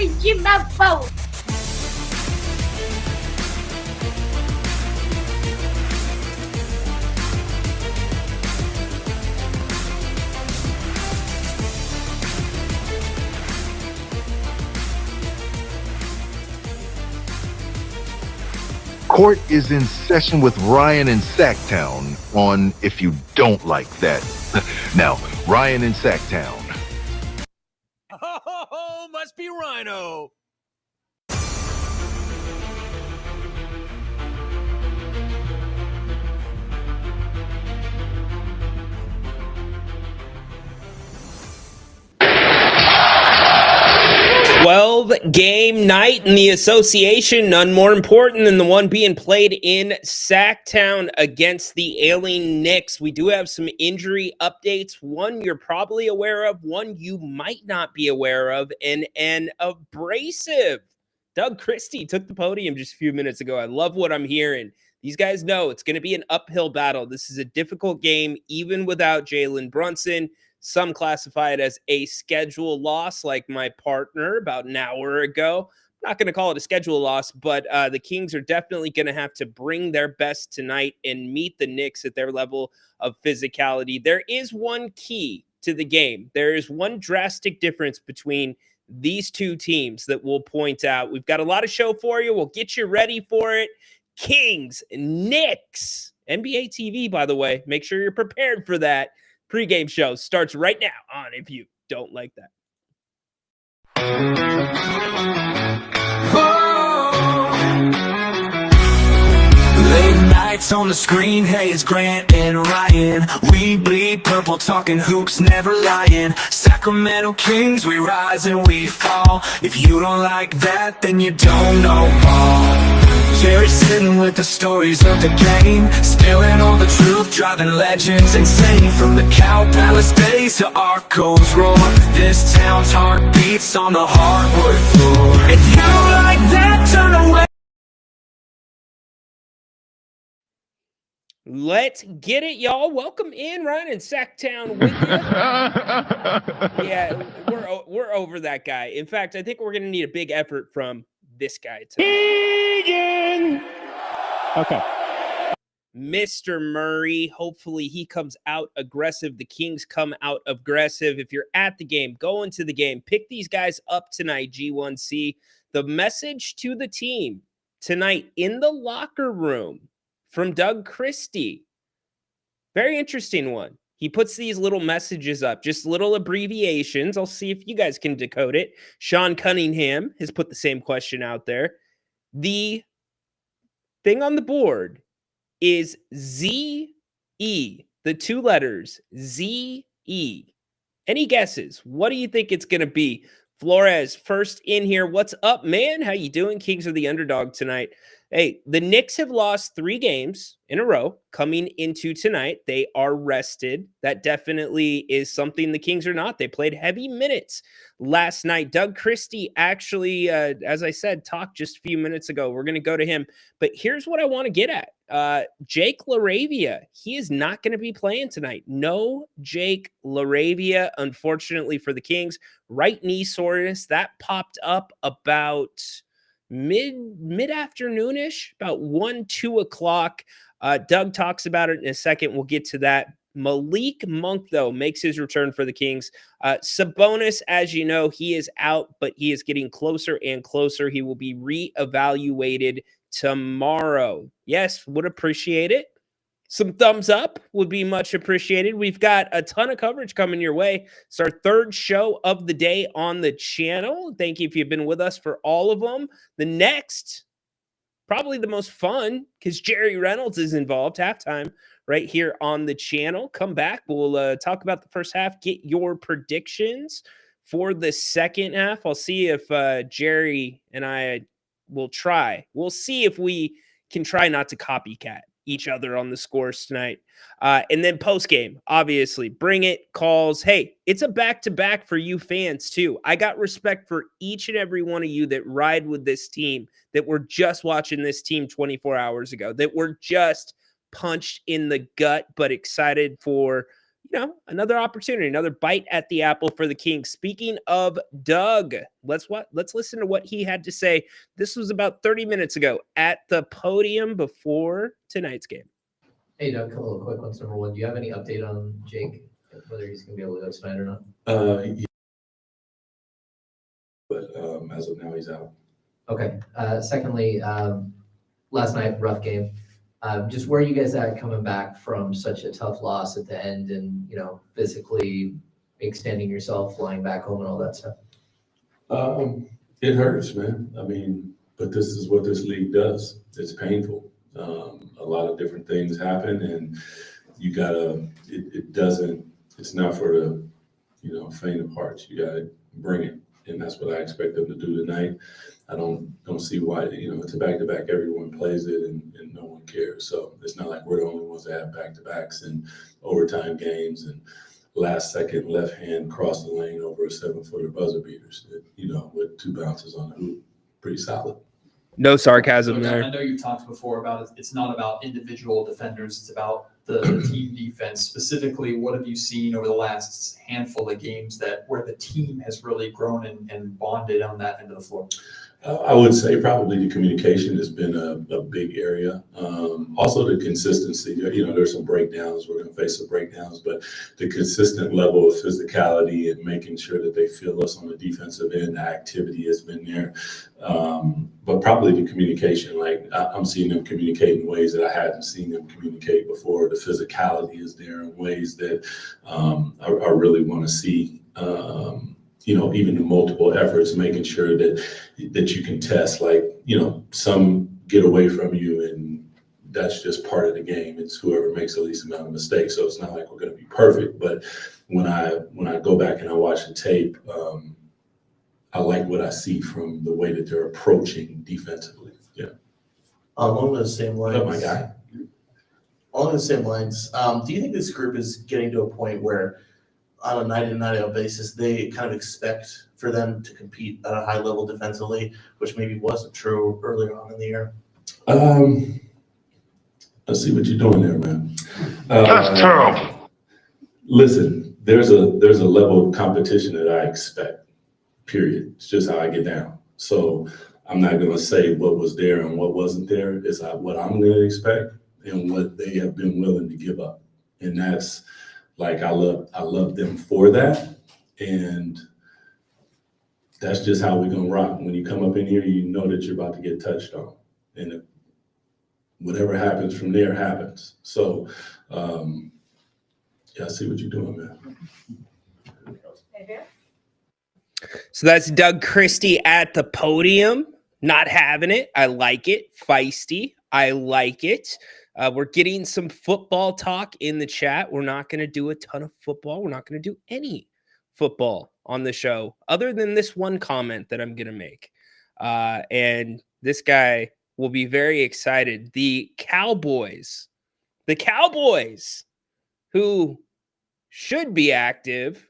de babão. Court is in session with Ryan in Sacktown on If You Don't Like That. Now, Ryan in Sacktown. Oh, must be Ryno. Game night in the association, none more important than the one being played in Sacktown against the ailing Knicks. We do have some injury updates, one you're probably aware of, one you might not be aware of, and an abrasive. Doug Christie took the podium just a few minutes ago. I love what I'm hearing. These guys know it's going to be an uphill battle. This is a difficult game, even without Jalen Brunson. Some classify it as a schedule loss, like my partner about an hour ago. I'm not going to call it a schedule loss, but the Kings are definitely going to have to bring their best tonight and meet the Knicks at their level of physicality. There is one key to the game. There is one drastic difference between these two teams that we'll point out. We've got a lot of show for you. We'll get you ready for it. Kings-Knicks. NBA TV, by the way. Make sure you're prepared for that. Pregame show starts right now on If You Don't Like That. Late nights on the screen, hey, it's Grant and Ryan. We bleed purple, talking hoops, never lying. Sacramento Kings, we rise and we fall. If you don't like that, then you don't know ball. Jerry sitting with the stories of the game, spilling all the truth, driving legends insane. From the Cow Palace days to Arco's roar, this town's heart beats on the hardwood floor. If you don't like that, turn away. Let's get it, y'all. Welcome in, Ryan in Sacktown with you. Yeah, we're over that guy. In fact, I think we're going to need a big effort from this guy tonight. Okay. Mr. Murray, hopefully he comes out aggressive. The Kings come out aggressive. If you're at the game, go into the game. Pick these guys up tonight, G1C. The message to the team tonight in the locker room from Doug Christie. Very interesting one. He puts these little messages up, just little abbreviations. I'll see if you guys can decode it. Sean Cunningham has put the same question out there. The thing on the board is Z-E, the two letters, Z-E. Any guesses? What do you think it's going to be? Flores, first in here. What's up, man? How you doing? Kings are the underdog tonight. Hey, the Knicks have lost 3 games in a row coming into tonight. They are rested. That definitely is something the Kings are not. They played heavy minutes last night. Doug Christie actually, as I said, talked just a few minutes ago. We're going to go to him. But here's what I want to get at. Jake LaRavia, he is not going to be playing tonight. No Jake LaRavia, unfortunately for the Kings. Right knee soreness. That popped up about mid-afternoonish, about 1-2 o'clock. Doug talks about it in a second. We'll get to that. Malik Monk, though, makes his return for the Kings. Sabonis, as you know, he is out, but he is getting closer and closer. He will be reevaluated tomorrow. Yes, would appreciate it. Some thumbs up would be much appreciated. We've got a ton of coverage coming your way. It's our 3rd show of the day on the channel. Thank you if you've been with us for all of them. The next, probably the most fun, because Jerry Reynolds is involved, halftime, right here on the channel. Come back. We'll talk about the first half, get your predictions for the second half. I'll see if Jerry and I will try. We'll see if we can try not to copycat each other on the scores tonight. And then post-game, obviously, bring it, calls. Hey, it's a back-to-back for you fans, too. I got respect for each and every one of you that ride with this team, that were just watching this team 24 hours ago, that were just punched in the gut, but excited for, another opportunity, another bite at the apple for the Kings. Speaking of Doug, let's listen to what he had to say. This was about 30 minutes ago at the podium before tonight's game. Hey, Doug, a couple of quick ones. Number one, do you have any update on Jake, whether he's going to be able to go tonight or not? Yeah. But as of now, he's out. Okay. Secondly, last night, rough game. Just where are you guys at coming back from such a tough loss at the end and, physically extending yourself, flying back home and all that stuff? It hurts, man. I mean, but this is what this league does. It's painful. A lot of different things happen, and you gotta, it's not for the, faint of heart. You gotta bring it. And that's what I expect them to do tonight. I don't see why, it's a back-to-back, everyone plays it and no one cares. So it's not like we're the only ones that have back-to-backs and overtime games and last second left hand cross the lane over a 7-footer buzzer beaters, with 2 bounces on the hoop. Pretty solid. No sarcasm there. I know you talked before about it. It's not about individual defenders. It's about the team defense. Specifically, what have you seen over the last handful of games where the team has really grown and bonded on that end of the floor? I would say probably the communication has been a big area. Also the consistency. There's some breakdowns. We're going to face some breakdowns, but the consistent level of physicality and making sure that they feel us on the defensive end, the activity has been there. But probably the communication, like I'm seeing them communicate in ways that I hadn't seen them communicate before. The physicality is there in ways that I really want to see. Even the multiple efforts, making sure that you can test, some get away from you, and that's just part of the game. It's whoever makes the least amount of mistakes. So it's not like we're going to be perfect. But when I go back and I watch the tape, I like what I see from the way that they're approaching defensively. Yeah. Along those same lines. Oh my guy. Along the same lines, do you think this group is getting to a point where, on a night-in, night-out basis, they kind of expect for them to compete at a high level defensively, which maybe wasn't true earlier on in the year? I see what you're doing there, man. That's terrible. Listen, there's a level of competition that I expect. Period. It's just how I get down. So I'm not going to say what was there and what wasn't there. It's what I'm going to expect and what they have been willing to give up, and that's. I love them for that, and that's just how we're gonna rock. When you come up in here, you know that you're about to get touched on, and whatever happens from there happens. So, I see what you're doing, man. So that's Doug Christie at the podium, not having it. I like it. Feisty. I like it. We're getting some football talk in the chat. We're not going to do a ton of football. We're not going to do any football on the show other than this one comment that I'm going to make. And this guy will be very excited. The Cowboys, who should be active,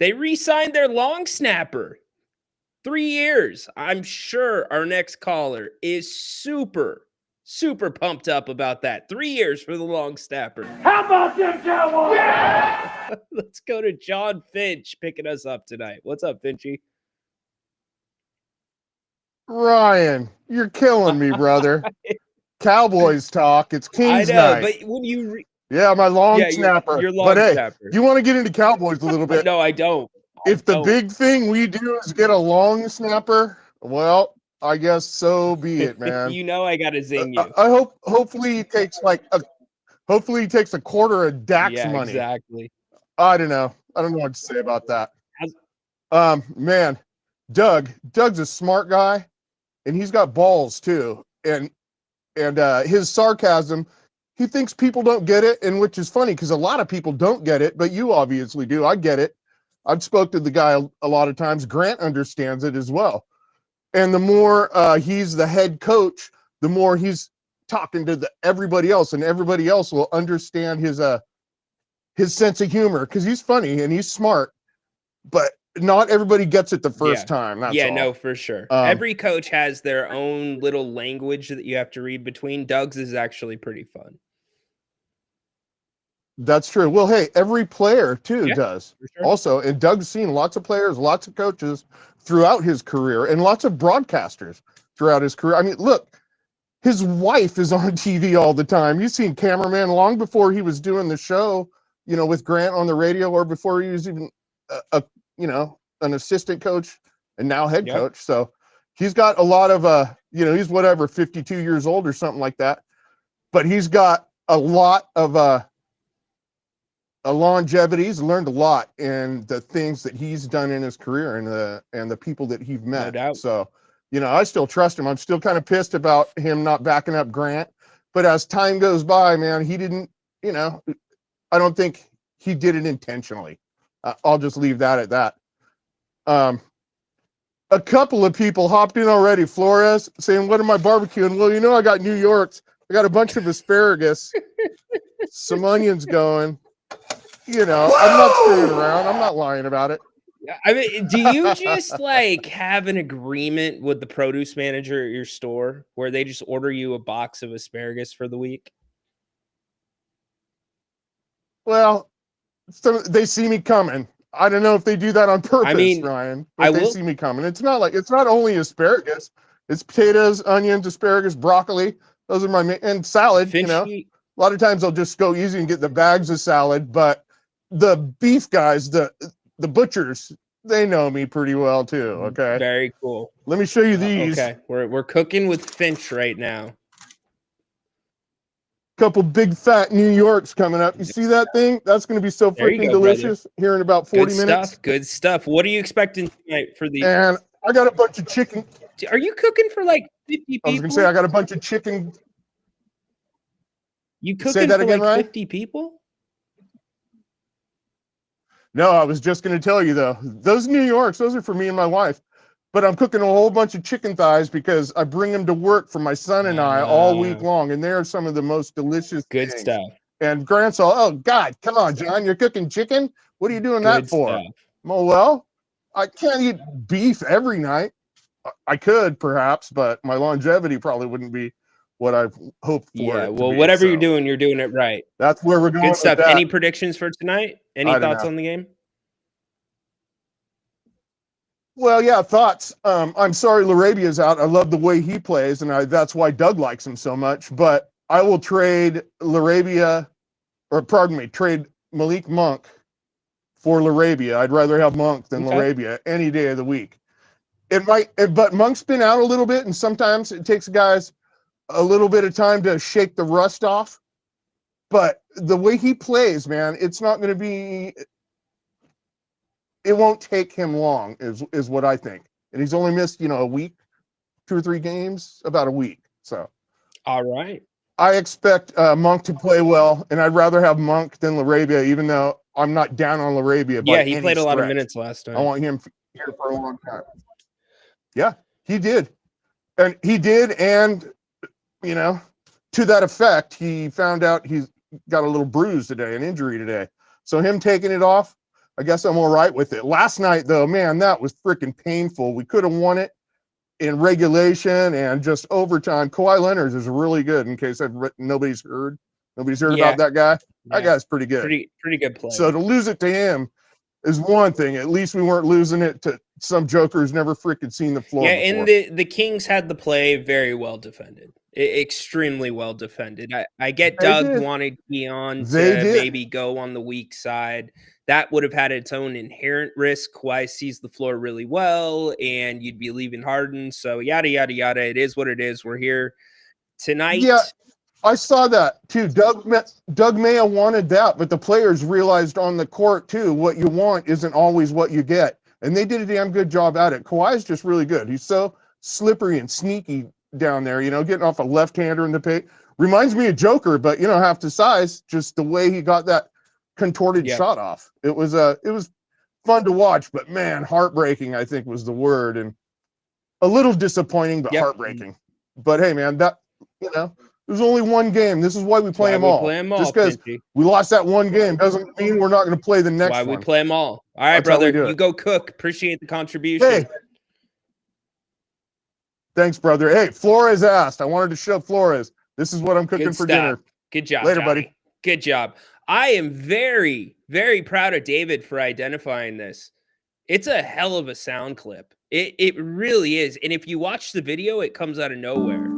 they re-signed their long snapper. 3 years. I'm sure our next caller is super pumped up about that. 3 years for the long snapper. How about them Cowboys? Yeah! Let's go to John Finch picking us up tonight. What's up, Finchy? Ryan, you're killing me, brother. Cowboys talk. It's Kings I know, night. but when you my long snapper. Your long but hey, snapper. you want to get into Cowboys a little bit? No, I don't. If the big thing we do is get a long snapper, well, I guess so be it, man. I got to zing you. I hopefully he takes a quarter of Dak's money. Exactly. I don't know what to say about that. Man, Doug's a smart guy, and he's got balls too. And his sarcasm, he thinks people don't get it, and which is funny because a lot of people don't get it, but you obviously do. I get it. I've spoke to the guy a lot of times. Grant understands it as well. And the more he's the head coach, the more he's talking to everybody else, and everybody else will understand his sense of humor because he's funny and he's smart, but not everybody gets it the first time. That's all. No, for sure. Every coach has their own little language that you have to read between. Doug's is actually pretty fun. That's true. Well, hey, every player too Yeah, does for sure. also, and Doug's seen lots of players, lots of coaches throughout his career, and lots of broadcasters throughout his career. I mean, look, his wife is on TV all the time. You've seen cameraman long before he was doing the show, with Grant on the radio, or before he was even an assistant coach and now head Yep. coach. So he's got a lot of he's whatever 52 years old or something like that, but he's got a lot of a longevity. He's learned a lot in the things that he's done in his career and the people that he's met. No doubt. So, I still trust him. I'm still kind of pissed about him not backing up Grant, but as time goes by, man, he didn't, I don't think he did it intentionally. I'll just leave that at that. A couple of people hopped in already. Flores saying, "What am I barbecuing?" Well, I got New York's. I got a bunch of asparagus, some onions going. I'm not screwing around. I'm not lying about it. I mean, do you just have an agreement with the produce manager at your store where they just order you a box of asparagus for the week? Well, they see me coming. I don't know if they do that on purpose, Ryan, but they see me coming. It's not only asparagus. It's potatoes, onions, asparagus, broccoli. Those are my and salad. A lot of times I'll just go easy and get the bags of salad, but the beef guys, the butchers, they know me pretty well too. Okay. Very cool. Let me show you these. Okay. We're cooking with Finch right now. Couple big fat New Yorks coming up. You see that thing? That's going to be so freaking delicious here in about 40 minutes. Good stuff. What are you expecting tonight for the? And I got a bunch of chicken. Are you cooking for 50 people? I was going to say I got a bunch of chicken. You cooking for again, 50 people? No, I was just going to tell you though. Those New Yorks, those are for me and my wife. But I'm cooking a whole bunch of chicken thighs because I bring them to work for my son and I all week long, and they are some of the most delicious good things. Stuff. And Grant's all, "Oh God, come on, John, you're cooking chicken? What are you doing that for?" Well, I can't eat beef every night. I could perhaps, but my longevity probably wouldn't be what I've hoped for. Yeah, well, whatever you're doing it right. That's where we're going. Good stuff. Any predictions for tonight? Any thoughts on the game? Well, yeah, thoughts. I'm sorry Larabia's out. I love the way he plays, and that's why Doug likes him so much. But I will trade trade Malik Monk for Larabia. I'd rather have Monk than Larabia any day of the week. But Monk's been out a little bit, and sometimes it takes guys a little bit of time to shake the rust off. But the way he plays, man, it's not going to be. It won't take him long, is what I think. And he's only missed, a week, 2 or 3 games, about a week. So, all right. I expect Monk to play well, and I'd rather have Monk than Larabia, even though I'm not down on Larabia. Yeah, he played a lot of minutes last time. I want him here for a long time. Yeah, he did. And he did, and, to that effect, he found out he's got a little bruise today, an injury today. So him taking it off, I guess I'm all right with it. Last night, though, man, that was freaking painful. We could have won it in regulation and just overtime. Kawhi Leonard is really good, in case nobody's heard about that guy. That guy's pretty good. Pretty good play. So to lose it to him is one thing. At least we weren't losing it to some joker who's never freaking seen the floor before. And the Kings had the play very well defended. Extremely well defended. I get Doug wanted Keon to maybe go on the weak side. That would have had its own inherent risk. Kawhi sees the floor really well, and you'd be leaving Harden. So yada, yada, yada. It is what it is. We're here tonight. Yeah, I saw that too. Doug may have wanted that, but the players realized on the court too, what you want isn't always what you get. And they did a damn good job at it. Kawhi's just really good. He's so slippery and sneaky down there, getting off a left-hander in the paint. Reminds me of Joker, but, half the size, just the way he got that contorted shot off. It was fun to watch, but man, heartbreaking, I think was the word, and a little disappointing, but heartbreaking. But hey, man, that, there's only one game. This is why we play them all. Just because we lost that one game doesn't mean we're not going to play the next one. Why we play them all. All right, brother, you go cook. Appreciate the contribution. Hey. Thanks, brother. Hey, Flores asked. I wanted to show Flores. This is what I'm cooking for dinner. Good job, later, Johnny. buddy. Good job. I am very, very proud of David for identifying this. It's a hell of a sound clip. It really is. And if you watch the video, it comes out of nowhere.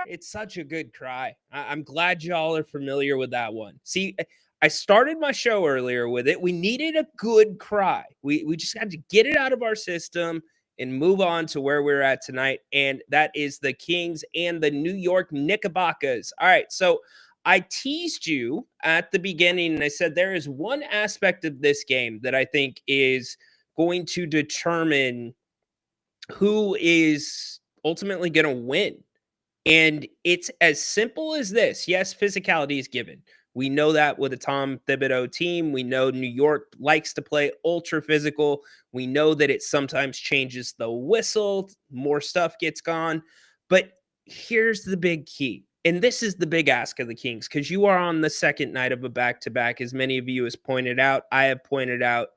It's such a good cry. I'm glad y'all are familiar with that one. See, I started my show earlier with it. We needed a good cry. We just had to get it out of our system and move on to where we're at tonight. And that is the Kings and the New York Knickerbockers. All right. So I teased you at the beginning and I said there is one aspect of this game that I think is going to determine who is ultimately going to win. And it's as simple as this. Yes, physicality is given. We know that with a Tom Thibodeau team. We know New York likes to play ultra physical. We know that it sometimes changes the whistle, more stuff gets gone. But here's the big key. And this is the big ask of the Kings, because you are on the second night of a back-to-back, as many of you has pointed out. I have pointed out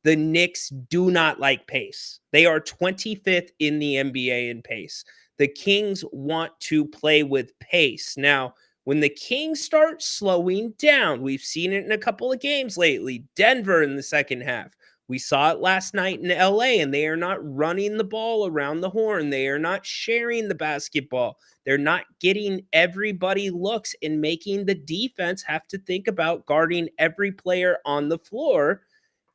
the Knicks do not like pace. They are 25th in the NBA in pace. The Kings want to play with pace. Now, when the Kings start slowing down, we've seen it in a couple of games lately. Denver in the second half. We saw it last night in LA, and they are not running the ball around the horn. They are not sharing the basketball. They're not getting everybody looks and making the defense have to think about guarding every player on the floor.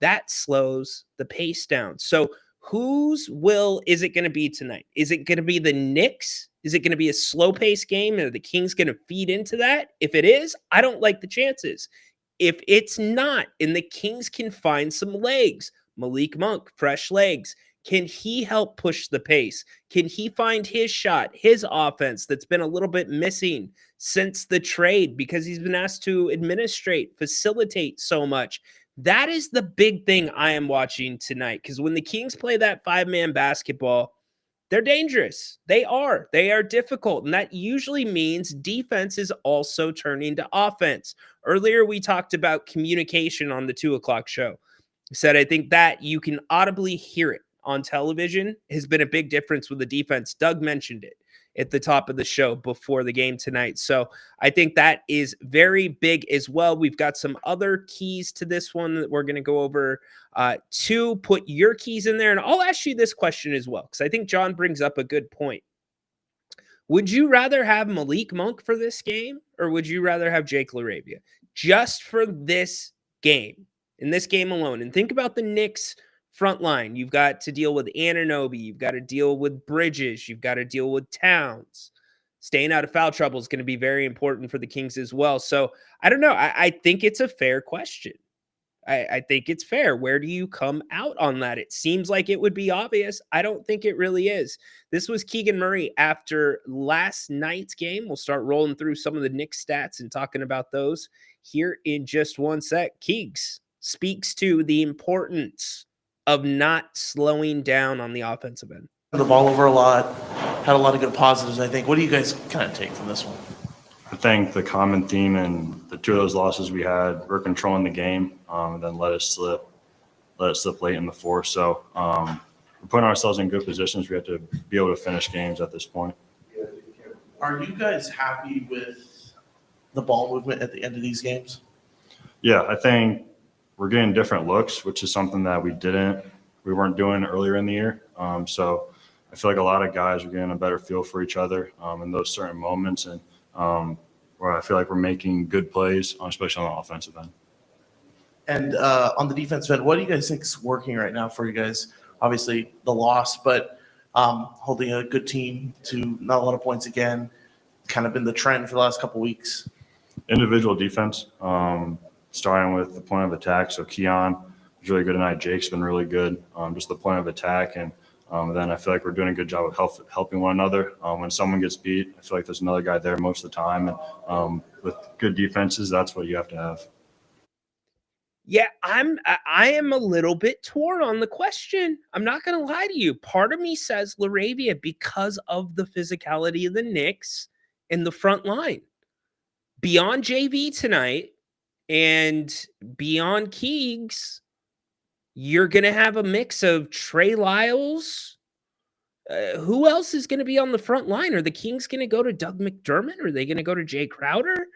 That slows the pace down. So whose will is it going to be tonight? Is it going to be the Knicks? Is it going to be a slow pace game? Are the Kings going to feed into that? If it is, I don't like the chances. If it's not, and the Kings can find some legs, Malik Monk, fresh legs, can he help push the pace? Can he find his shot, his offense that's been a little bit missing since the trade because he's been asked to administrate, facilitate so much? That is the big thing I am watching tonight, because when the Kings play that five-man basketball, they're dangerous. They are. They are difficult, and that usually means defense is also turning to offense. Earlier, we talked about communication on the 2 o'clock show. I said I think that you can audibly hear it on television has been a big difference with the defense. Doug mentioned it at the top of the show before the game tonight. So I think that is very big as well. We've got some other keys to this one that we're going to go over to put your keys in there. And I'll ask you this question as well, because I think John brings up a good point. Would you rather have Malik Monk for this game, or would you rather have Jake LaRavia just for this game, in this game alone? And think about the Knicks front line. You've got to deal with Anunoby. You've got to deal with Bridges. You've got to deal with Towns. Staying out of foul trouble is going to be very important for the Kings as well. So I don't know. I think it's a fair question. I think it's fair. Where do you come out on that? It seems like it would be obvious. I don't think it really is. This was Keegan Murray after last night's game. We'll start rolling through some of the Knicks stats and talking about those here in just one sec. Keegs speaks to the importance of not slowing down on the offensive end. The ball over a lot, had a lot of good positives, I think. What do you guys kind of take from this one? I think the common theme in the two of those losses we had, we're controlling the game, and then let it slip late in the fourth. So we're putting ourselves in good positions. We have to be able to finish games at this point. Are you guys happy with the ball movement at the end of these games? Yeah, I think we're getting different looks, which is something that we weren't doing earlier in the year. So I feel like a lot of guys are getting a better feel for each other in those certain moments, and where I feel like we're making good plays, especially on the offensive end. And on the defensive end, what do you guys think is working right now for you guys? Obviously, the loss, but holding a good team to not a lot of points again, kind of been the trend for the last couple of weeks. Individual defense, starting with the point of attack. So Keon was really good tonight. Jake's been really good. Just the point of attack, and then I feel like we're doing a good job of helping one another. When someone gets beat, I feel like there's another guy there most of the time. And with good defenses, that's what you have to have. Yeah, I am a little bit torn on the question. I'm not going to lie to you. Part of me says LaRavia because of the physicality of the Knicks in the front line. Beyond JV tonight and beyond Keegs, you're going to have a mix of Trey Lyles, Who else is going to be on the front line? Are the Kings going to go to Doug McDermott? Are they going to go to Jay Crowder?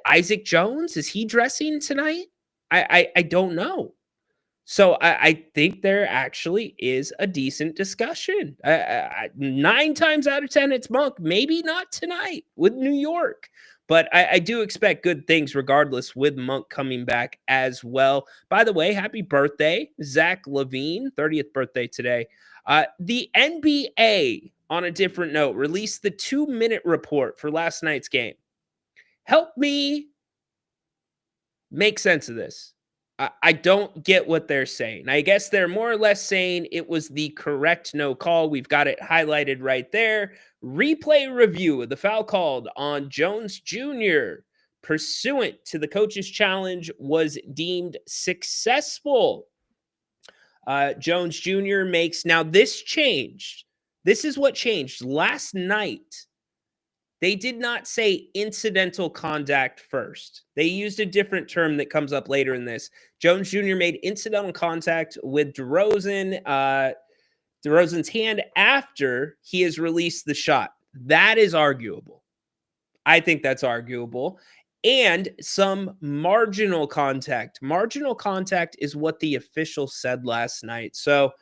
Isaac Jones, is he dressing tonight? I don't know. So I think there actually is a decent discussion. 9 times out of 10, it's Monk. Maybe not tonight with New York. But I do expect good things regardless with Monk coming back as well. By the way, happy birthday, Zach LaVine, 30th birthday today. The NBA, on a different note, released the 2-minute report for last night's game. Help me make sense of this. I don't get what they're saying. I guess they're more or less saying it was the correct no call. We've got it highlighted right there. Replay review of the foul called on Jones Jr. pursuant to the coach's challenge was deemed successful. Jones Jr. makes, now this changed. This is what changed. Last night, they did not say incidental contact first. They used a different term that comes up later in this. Jones Jr. made incidental contact with DeRozan's hand after he has released the shot. That is arguable. I think that's arguable. And some marginal contact. Marginal contact is what the official said last night. So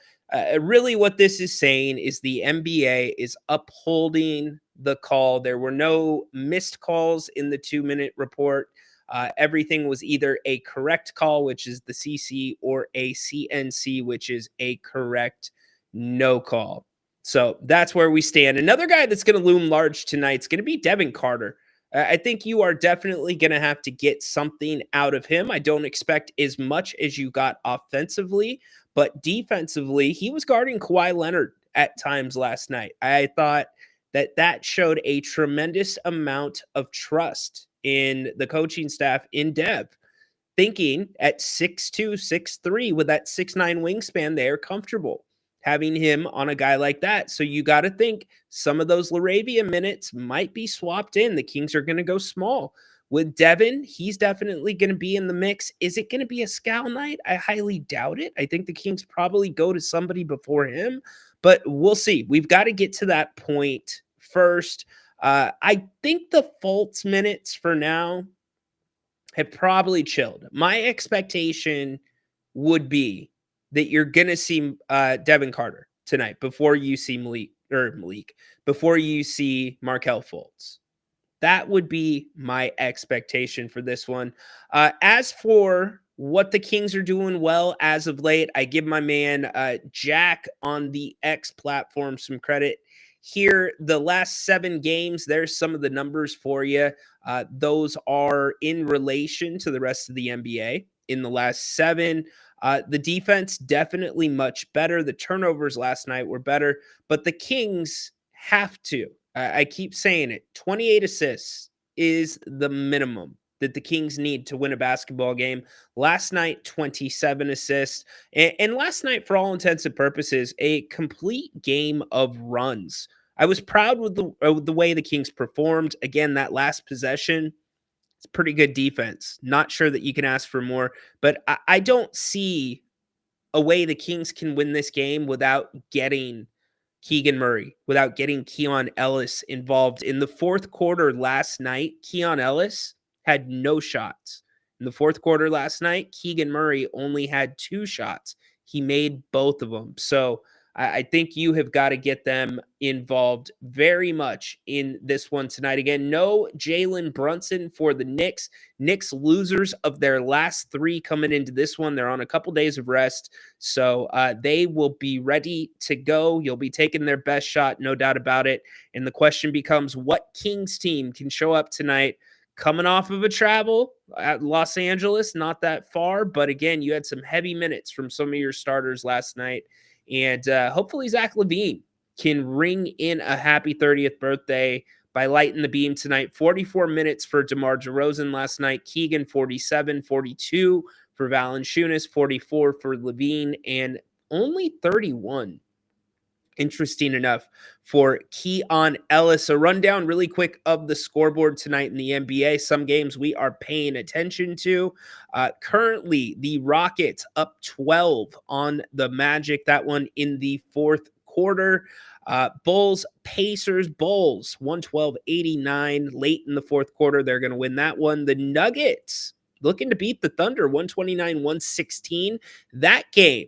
really what this is saying is the NBA is upholding the call. There were no missed calls in the 2-minute report. Everything was either a correct call, which is the CC, or a CNC, which is a correct no call. So that's where we stand. Another guy that's going to loom large tonight is going to be Devin Carter. I think you are definitely going to have to get something out of him. I don't expect as much as you got offensively, but defensively, he was guarding Kawhi Leonard at times last night. I thought that showed a tremendous amount of trust in the coaching staff in Dev, thinking at 6'2", 6'3", with that 6'9" wingspan, they are comfortable having him on a guy like that. So you got to think some of those Laravia minutes might be swapped in. The Kings are going to go small. With Devin, he's definitely going to be in the mix. Is it going to be a scowl night? I highly doubt it. I think the Kings probably go to somebody before him, but we'll see. We've got to get to that point first. I think the Fultz minutes for now have probably chilled. My expectation would be that you're going to see Devin Carter tonight before you see before you see Markelle Fultz. That would be my expectation for this one. As for what the Kings are doing well as of late, I give my man Jack on the X platform some credit. Here, the last 7 games, there's some of the numbers for you. Those are in relation to the rest of the NBA. In the last 7, the defense definitely much better. The turnovers last night were better, but the Kings have to. I keep saying it. 28 assists is the minimum that the Kings need to win a basketball game. Last night, 27 assists. And last night, for all intents and purposes, a complete game of runs. I was proud with the way the Kings performed. Again, that last possession, it's pretty good defense. Not sure that you can ask for more, but I don't see a way the Kings can win this game without getting Keegan Murray, without getting Keon Ellis involved. In the fourth quarter last night, Keon Ellis had no shots. In the fourth quarter last night, Keegan Murray only had 2 shots. He made both of them. So I think you have got to get them involved very much in this one tonight. Again, no Jalen Brunson for the Knicks. Knicks losers of their last 3 coming into this one. They're on a couple days of rest, so they will be ready to go. You'll be taking their best shot, no doubt about it. And the question becomes, what Kings team can show up tonight coming off of a travel at Los Angeles? Not that far, but again, you had some heavy minutes from some of your starters last night. And hopefully Zach LaVine can ring in a happy 30th birthday by lighting the beam tonight. 44 minutes for DeMar DeRozan last night. Keegan, 47, 42 for Valanciunas, 44 for LaVine, and only 31. Interesting enough for Keon Ellis. A rundown really quick of the scoreboard tonight in the NBA. Some games we are paying attention to. Currently, the Rockets up 12 on the Magic. That one in the fourth quarter. Bulls, Pacers, Bulls, 112-89 late in the fourth quarter. They're going to win that one. The Nuggets looking to beat the Thunder, 129-116. That game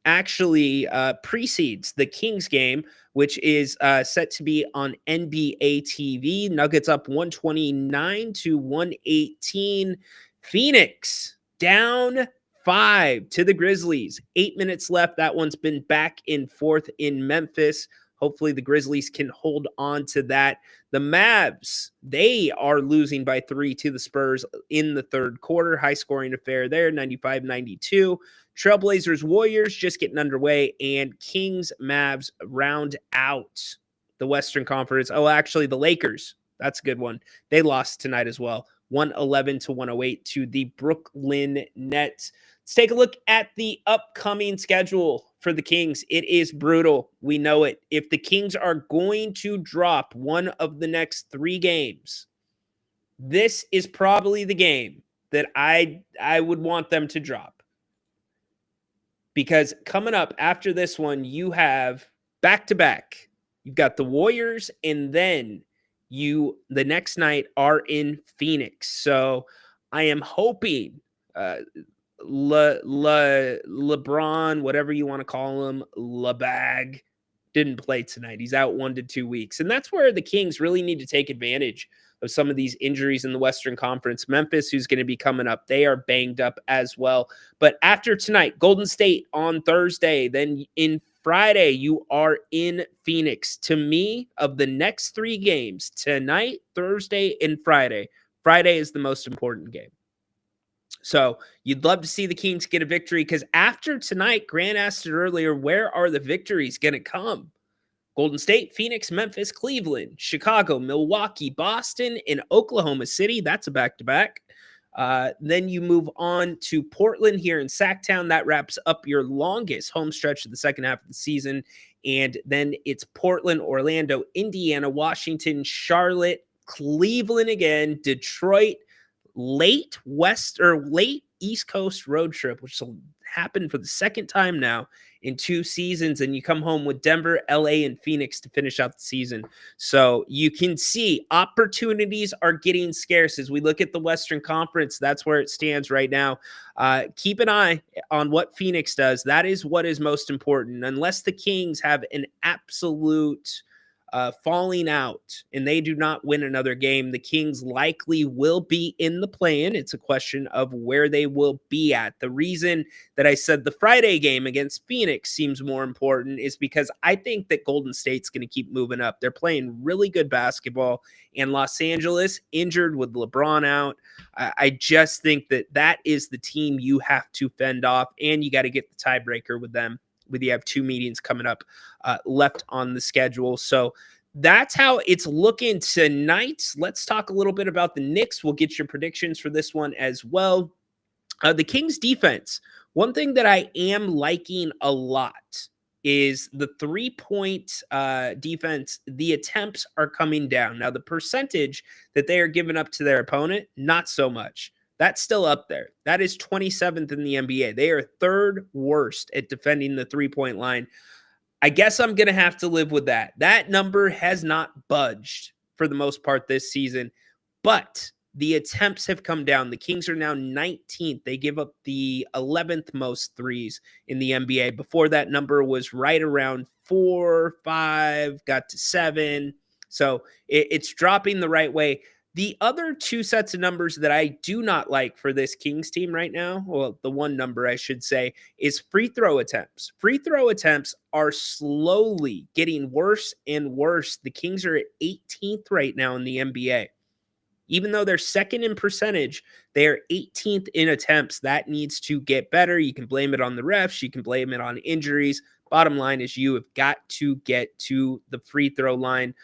actually precedes the Kings game, which is set to be on NBA TV. Nuggets up 129-118. Phoenix down 5 to the Grizzlies. 8 minutes left. That one's been back and forth in Memphis. Hopefully the Grizzlies can hold on to that. The Mavs, they are losing by 3 to the Spurs in the third quarter. High scoring affair there, 95-92. Trailblazers, Warriors just getting underway, and Kings, Mavs round out the Western Conference. Oh, actually, the Lakers. That's a good one. They lost tonight as well. 111-108 to the Brooklyn Nets. Let's take a look at the upcoming schedule for the Kings. It is brutal. We know it. If the Kings are going to drop one of the next 3 games, this is probably the game that I would want them to drop. Because coming up after this one, you have back-to-back. You've got the Warriors, and then the next night are in Phoenix. So I am hoping LeBron, whatever you want to call him, LeBag, didn't play tonight. He's out 1 to 2 weeks. And that's where the Kings really need to take advantage of some of these injuries in the Western Conference. Memphis, who's going to be coming up, they are banged up as well. But after tonight, Golden State on Thursday, then in Friday, you are in Phoenix. To me, of the next 3 games, tonight, Thursday, and Friday is the most important game. So you'd love to see the Kings get a victory, because after tonight, Grant asked it earlier, where are the victories going to come? Golden State, Phoenix, Memphis, Cleveland, Chicago, Milwaukee, Boston, and Oklahoma City. That's a back-to-back. Then you move on to Portland here in Sacktown. That wraps up your longest home stretch of the second half of the season. And then it's Portland, Orlando, Indiana, Washington, Charlotte, Cleveland again, Detroit, late East Coast road trip, which will happen for the second time now in 2 seasons. And you come home with Denver, LA, and Phoenix to finish out the season. So you can see opportunities are getting scarce as we look at the Western Conference. That's where it stands right now. Keep an eye on what Phoenix does. That is what is most important. Unless the Kings have an absolute falling out and they do not win another game, the Kings likely will be in the play-in. It's a question of where they will be at. The reason that I said the Friday game against Phoenix seems more important is because I think that Golden State's going to keep moving up. They're playing really good basketball, and Los Angeles, injured with LeBron out, I just think that is the team you have to fend off, and you got to get the tiebreaker with them. You have 2 meetings coming up left on the schedule. So that's how it's looking tonight. Let's talk a little bit about the Knicks. We'll get your predictions for this one as well. The Kings defense. One thing that I am liking a lot is the 3-point defense. The attempts are coming down. Now, the percentage that they are giving up to their opponent, not so much. That's still up there. That is 27th in the NBA. They are 3rd worst at defending the 3-point line. I guess I'm going to have to live with that. That number has not budged for the most part this season, but the attempts have come down. The Kings are now 19th. They give up the 11th most threes in the NBA. Before that number was right around 4, 5, got to 7. So it's dropping the right way. The other 2 sets of numbers that I do not like for this Kings team right now, well, the one number I should say, is free throw attempts. Free throw attempts are slowly getting worse and worse. The Kings are at 18th right now in the NBA. Even though they're 2nd in percentage, they are 18th in attempts. That needs to get better. You can blame it on the refs. You can blame it on injuries. Bottom line is you have got to get to the free throw line.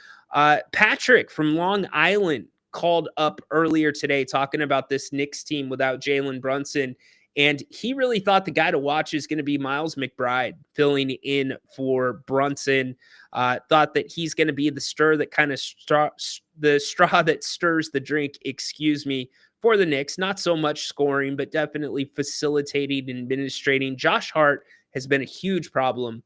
Patrick from Long Island called up earlier today talking about this Knicks team without Jalen Brunson, and he really thought the guy to watch is going to be Miles McBride filling in for Brunson. Thought that he's going to be the straw that stirs the drink, for the Knicks. Not so much scoring, but definitely facilitating and administrating. Josh Hart has been a huge problem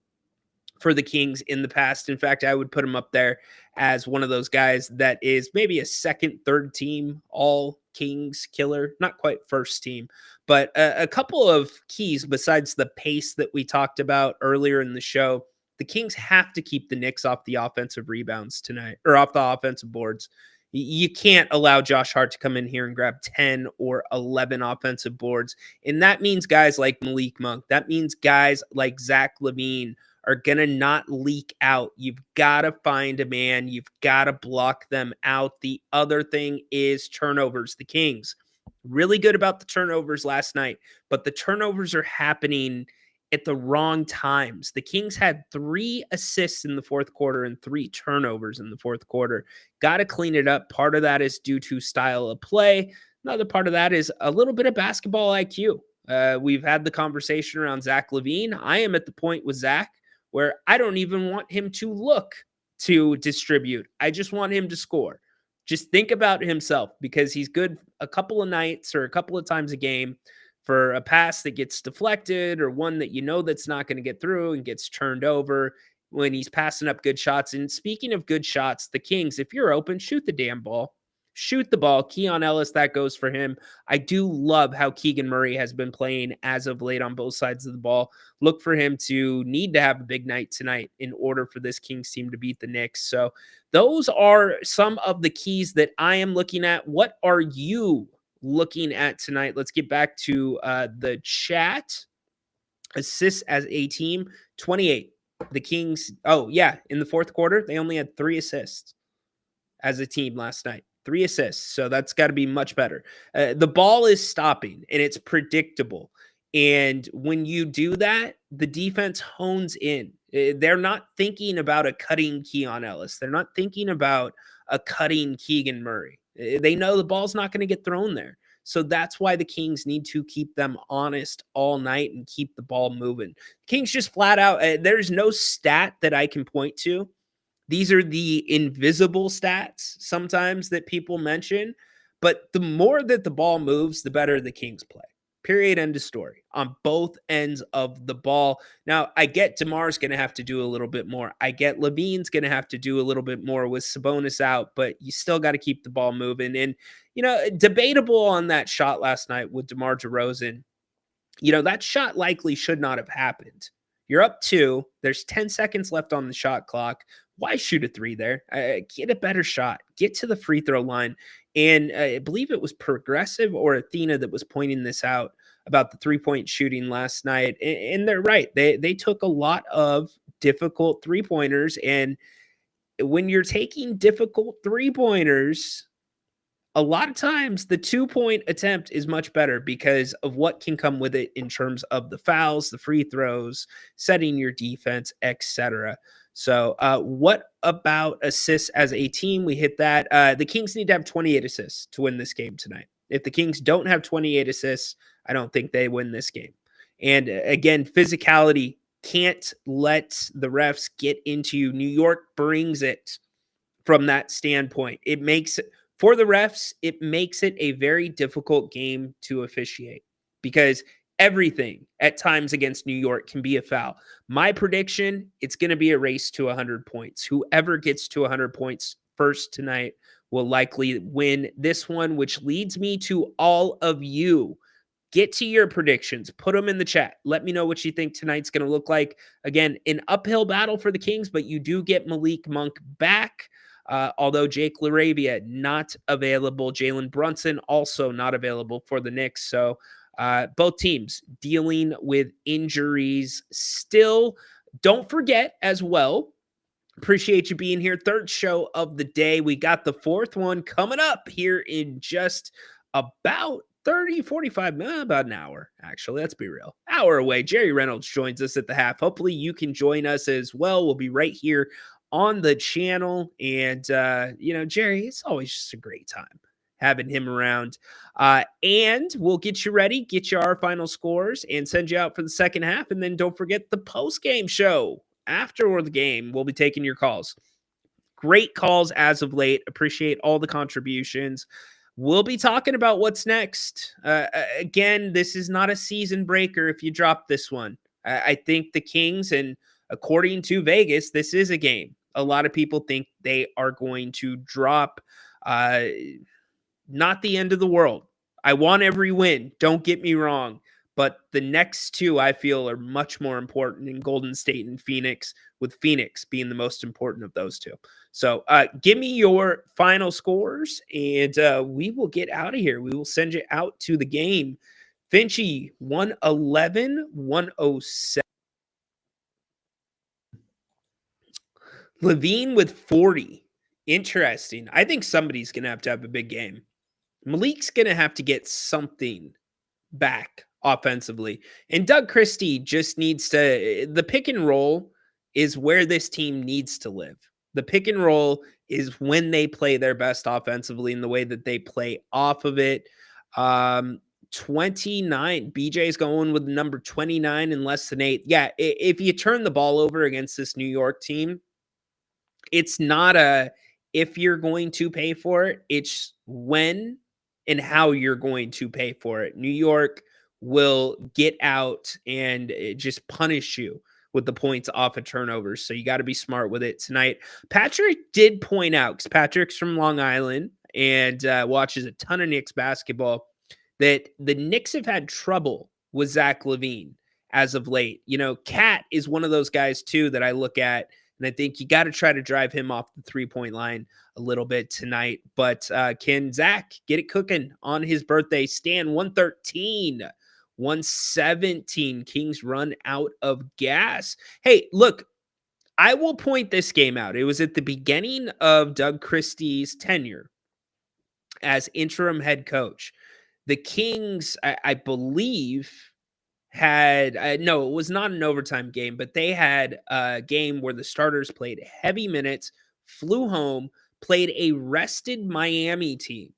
for the Kings in the past. In fact, I would put him up there as one of those guys that is maybe a second, third team all Kings killer, not quite first team, but a couple of keys besides the pace that we talked about earlier in the show. The Kings have to keep the Knicks off the offensive rebounds tonight, or off the offensive boards. You can't allow Josh Hart to come in here and grab 10 or 11 offensive boards. And that means guys like Malik Monk. That means guys like Zach LaVine are going to not leak out. You've got to find a man. You've got to block them out. The other thing is turnovers. The Kings, really good about the turnovers last night, but the turnovers are happening at the wrong times. The Kings had 3 assists in the fourth quarter and 3 turnovers in the fourth quarter. Got to clean it up. Part of that is due to style of play. Another part of that is a little bit of basketball IQ. We've had the conversation around Zach LaVine. I am at the point with Zach where I don't even want him to look to distribute. I just want him to score. Just think about himself, because he's good a couple of nights or a couple of times a game for a pass that gets deflected, or one that you know that's not going to get through and gets turned over when he's passing up good shots. And speaking of good shots, the Kings, if you're open, shoot the damn ball. Shoot the ball. Keon Ellis, that goes for him. I do love how Keegan Murray has been playing as of late on both sides of the ball. Look for him to need to have a big night tonight in order for this Kings team to beat the Knicks. So those are some of the keys that I am looking at. What are you looking at tonight? Let's get back to the chat. Assists as a team, 28. The Kings, in the fourth quarter, they only had 3 assists as a team last night. 3 assists. So that's got to be much better. The ball is stopping and it's predictable. And when you do that, the defense hones in. They're not thinking about a cutting Keon Ellis. They're not thinking about a cutting Keegan Murray. They know the ball's not going to get thrown there. So that's why the Kings need to keep them honest all night and keep the ball moving. Kings just flat out, there's no stat that I can point to. These are the invisible stats sometimes that people mention, but the more that the ball moves, the better the Kings play. Period. End of story on both ends of the ball. Now, I get DeMar's going to have to do a little bit more. I get LaVine's going to have to do a little bit more with Sabonis out, but you still got to keep the ball moving. And, debatable on that shot last night with DeMar DeRozan. That shot likely should not have happened. You're up 2. There's 10 seconds left on the shot clock. Why shoot a 3 there? Get a better shot. Get to the free throw line. And I believe it was Progressive or Athena that was pointing this out about the 3-point shooting last night. And they're right. They took a lot of difficult 3-pointers. And when you're taking difficult 3-pointers, a lot of times the 2-point attempt is much better because of what can come with it in terms of the fouls, the free throws, setting your defense, etc. So what about assists as a team? We hit that. The Kings need to have 28 assists to win this game tonight. If the Kings don't have 28 assists, I don't think they win this game. And again, physicality, can't let the refs get into you. New York brings it from that standpoint. It makes it, for the refs, it makes it a very difficult game to officiate because everything at times against New York can be a foul. My prediction, it's going to be a race to 100 points. Whoever gets to 100 points first tonight will likely win this one, which leads me to all of you. Get to your predictions. Put them in the chat. Let me know what you think tonight's going to look like. Again, an uphill battle for the Kings, but you do get Malik Monk back. Although Jake LaRavia not available. Jalen Brunson also not available for the Knicks. So both teams dealing with injuries still. Don't forget as well, appreciate you being here. Third show of the day. We got the fourth one coming up here in just about 45 minutes, about an hour, actually. Let's be real. Hour away. Jerry Reynolds joins us at the half. Hopefully you can join us as well. We'll be right here on the channel. And, Jerry, it's always just a great time having him around. And we'll get you ready, get you our final scores, and send you out for the second half. And then don't forget the post-game show. After the game, we'll be taking your calls. Great calls as of late. Appreciate all the contributions. We'll be talking about what's next. Again, this is not a season breaker if you drop this one. I think the Kings, and according to Vegas, this is a game. A lot of people think they are going to drop. Not the end of the world. I want every win. Don't get me wrong. But the next two, I feel, are much more important in Golden State and Phoenix, with Phoenix being the most important of those two. So give me your final scores, and we will get out of here. We will send you out to the game. Finchy, 111, 107. Levine with 40. Interesting. I think somebody's going to have a big game. Malik's going to have to get something back offensively. And Doug Christie just needs to, the pick and roll is where this team needs to live. The pick and roll is when they play their best offensively in the way that they play off of it. 29. BJ's going with number 29 and less than 8. Yeah, if you turn the ball over against this New York team, it's not a if you're going to pay for it, it's when and how you're going to pay for it. New York will get out and just punish you with the points off of turnovers. So you got to be smart with it tonight. Patrick did point out, because Patrick's from Long Island and watches a ton of Knicks basketball, that the Knicks have had trouble with Zach LaVine as of late. You know, Cat is one of those guys too that I look at, and I think you got to try to drive him off the three-point line a little bit tonight. But can Zach get it cooking on his birthday? Stan, 113, 117. Kings run out of gas. Hey, look, I will point this game out. It was at the beginning of Doug Christie's tenure as interim head coach. The Kings, I believe, had no, it was not an overtime game, but they had a game where the starters played heavy minutes, flew home, played a rested Miami team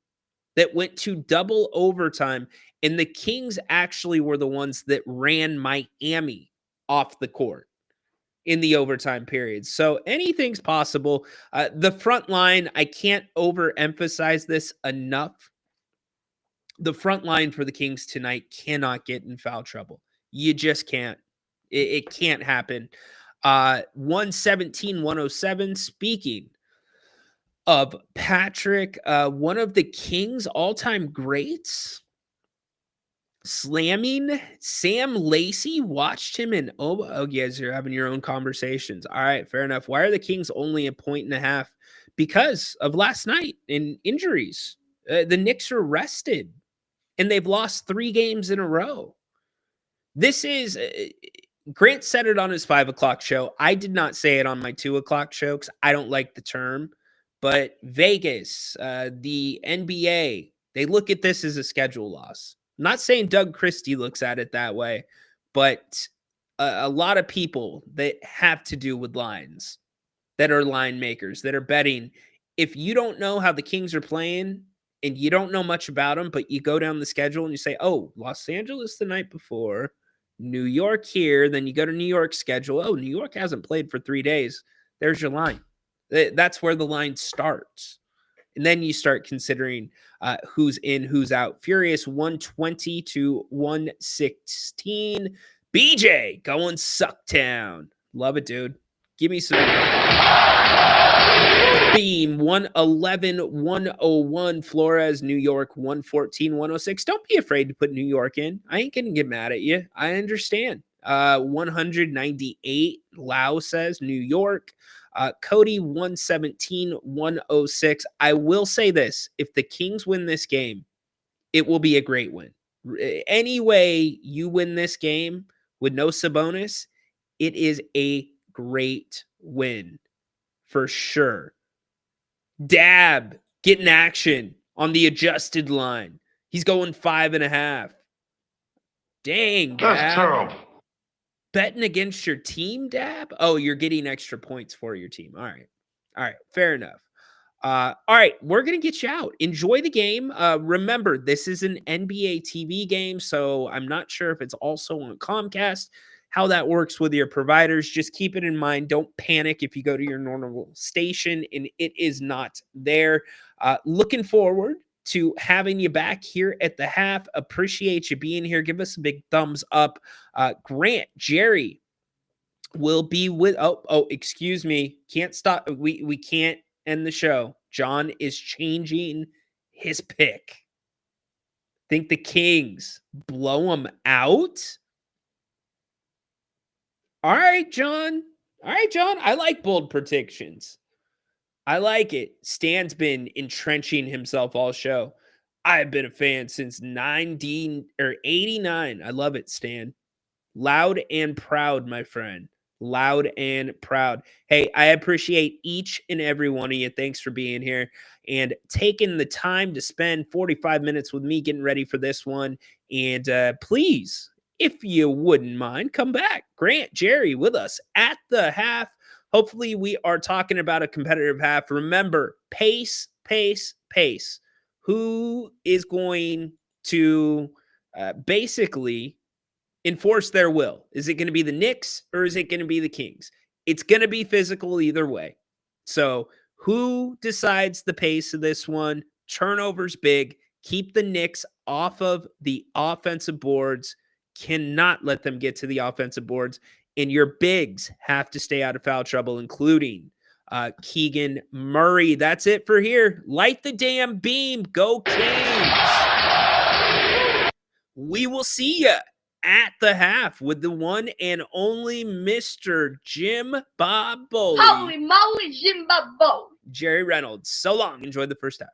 that went to double overtime, and the Kings actually were the ones that ran Miami off the court in the overtime period. So anything's possible. The front line, I can't overemphasize this enough. The front line for the Kings tonight cannot get in foul trouble. You just can't. It can't happen. 117, 107. Speaking of Patrick, one of the Kings' all-time greats, slamming Sam Lacey. Watched him in you guys are having your own conversations. All right, fair enough. Why are the Kings only 1.5? Because of last night and injuries. The Knicks are rested, and they've lost 3 games in a row. This is Grant said it on his 5 o'clock show. I did not say it on my 2 o'clock show because I don't like the term. But Vegas, the NBA, they look at this as a schedule loss. I'm not saying Doug Christie looks at it that way, but a lot of people that have to do with lines, that are line makers, that are betting, if you don't know how the Kings are playing and you don't know much about them, but you go down the schedule and you say, oh, Los Angeles the night before, New York here, then you go to New York's schedule. Oh, New York hasn't played for 3 days. There's your line. That's where the line starts. And then you start considering who's in, who's out. Furious 120 to 116. BJ going Sucktown. Love it, dude. Give me some. Beam 111, 101. Flores, New York 114, 106. Don't be afraid to put New York in. I ain't gonna get mad at you. I understand. 198. Lau says New York. Cody 117, 106. I will say this: if the Kings win this game, it will be a great win. Any way you win this game with no Sabonis, it is a great win for sure. Dab getting action on the adjusted line. He's going 5.5. Dang, Dab. That's terrible. Betting against your team, Dab? Oh, you're getting extra points for your team. All right. Fair enough. All right. We're going to get you out. Enjoy the game. Remember, this is an NBA TV game, so I'm not sure if it's also on Comcast, how that works with your providers. Just keep it in mind. Don't panic if you go to your normal station and it is not there. Looking forward to having you back here at the half. Appreciate you being here. Give us a big thumbs up. Grant, Jerry, will be with excuse me. Can't stop. We can't end the show. John is changing his pick. Think the Kings blow them out? All right, John. I like bold predictions. I like it. Stan's been entrenching himself all show. I've been a fan since 89. I love it, Stan. Loud and proud, my friend. Loud and proud. Hey, I appreciate each and every one of you. Thanks for being here and taking the time to spend 45 minutes with me getting ready for this one. And please, if you wouldn't mind, come back. Grant, Jerry with us at the half. Hopefully, we are talking about a competitive half. Remember, pace, pace, pace. Who is going to basically enforce their will? Is it going to be the Knicks or is it going to be the Kings? It's going to be physical either way. So who decides the pace of this one? Turnovers big. Keep the Knicks off of the offensive boards. Cannot let them get to the offensive boards. And your bigs have to stay out of foul trouble, including Keegan Murray. That's it for here. Light the damn beam. Go Kings. We will see you at the half with the one and only Mr. Jim Bob Bowley. Holy moly, Jim Bob Bowley. Jerry Reynolds. So long. Enjoy the first half.